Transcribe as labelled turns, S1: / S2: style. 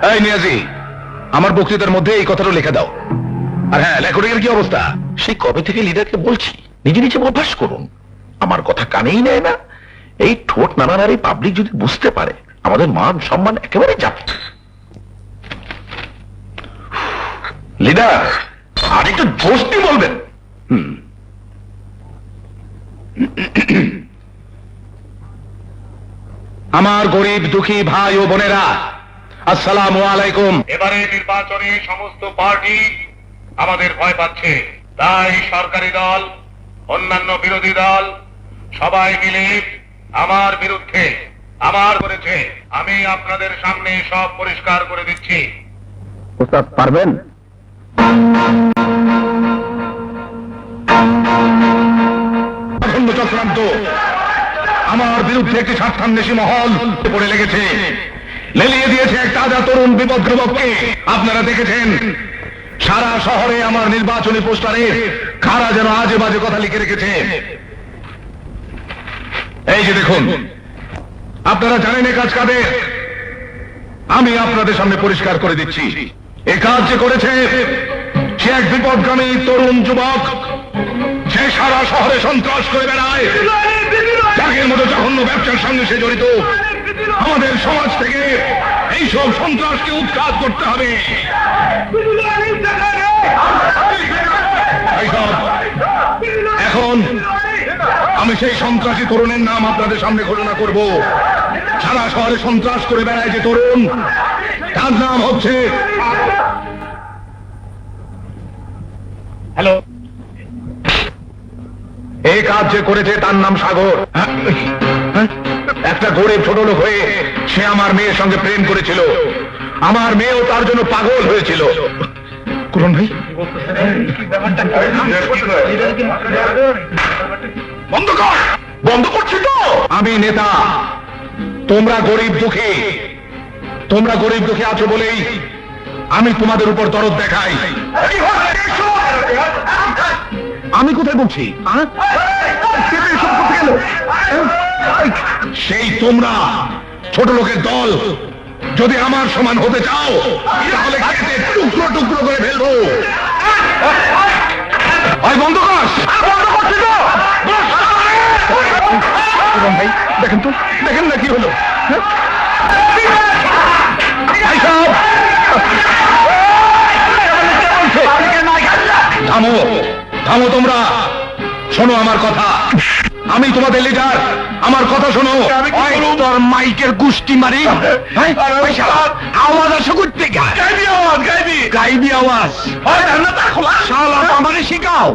S1: এই নিয়াজি, আমার বক্তৃতার মধ্যে এই কথাটা লিখে দাও। আর হ্যাঁ, রেকর্ডিংয়ের কি অবস্থা?
S2: সেই কবে থেকে লিডারকে বলছি নিজে নিজে অভ্যাস করুন, আমার কথা কানেই নেয় না। এই ঠোঁট নাড়ানাড়ি পাবলিক যদি বুঝতে পারে, আমাদের মান সম্মান একেবারে যাবে। লিডার, আর একটু জোস্তি বলবেন।
S1: আমার গরিব দুঃখী ভাই ও বোনেরা, আসসালামু আলাইকুম।
S3: এবারে নির্বাচনে সমস্ত পার্টি আমাদের ভয় পাচ্ছে, তাই সরকারি দল, অন্যান্য বিরোধী দল সবাই মিলে আমার বিরুদ্ধে আমার করেছে। আমি আপনাদের সামনে সব পরিষ্কার করে দিচ্ছি।
S1: ওস্তাদ পারবেন? চক্রান্ত আমার বিরুদ্ধে একটি স্বার্থান্বেষী মহল পড়ে লেগেছে, লেলিয়ে দিয়েছে এক তাজা তরুণ বিপদগ্রবককে। আপনারা দেখেছেন সারা শহরে আমার নির্বাচনী পোস্টারে কারা যেন আজে বাজে কথা লিখে রেখেছে। এই যে দেখুন, আপনারা জানেন এ কাজ কাদের। আমি আপনাদের সামনে পরিষ্কার করে দিচ্ছি, এ কাজ যে করেছে সে এক বিপদগামী তরুণ যুবক। সে সারা শহরে সন্ত্রাস করে বেড়ায়, ত্যাগের মতো জঘন্য ব্যবসার সঙ্গে সে জড়িত। আমাদের সমাজ থেকে এইসব সন্ত্রাসকে উৎখাত করতে হবে। এখন আমি সেই সন্ত্রাসী তরুণের নাম আপনাদের সামনে ঘোষণা করব। সারা শহরে সন্ত্রাস করে বেড়ায় যে তরুণ, তার নাম হচ্ছে
S3: হ্যালো,
S1: এই কাজ যে করেছে তার নাম সাগর। একটা গরিব ছোট লোক হয়ে সে আমার মেয়ের সঙ্গে প্রেম করেছিল। আমার মেয়েও তার জন্য পাগল হয়েছিল। করুন ভাই,
S2: বন্ধ কর। বন্ধ করছি তো।
S1: আমি নেতা, তোমরা গরিব দুঃখী। তোমরা গরিব দুঃখী আছো বলেই আমি তোমাদের উপর দরদ দেখাই। আমি কোথায় বলছি? সেই তোমরা ছোট লোকের দল যদি আমার সমান হতে চাও, তাহলে কেটে টুকরো টুকরো করে ফেলবো। বন্ধ কর। ভাই দেখেন তো, দেখেন না কি হলো। থামো থামো, তোমরা শোনো আমার কথা। আমি তোমাদের লিডার, আমার কথা শোনো।
S2: তোর মাইকের গুষ্টি মারি। আওয়াজ আসে করতে গাইবি আওয়াজ। শালা আমারে শিখাও।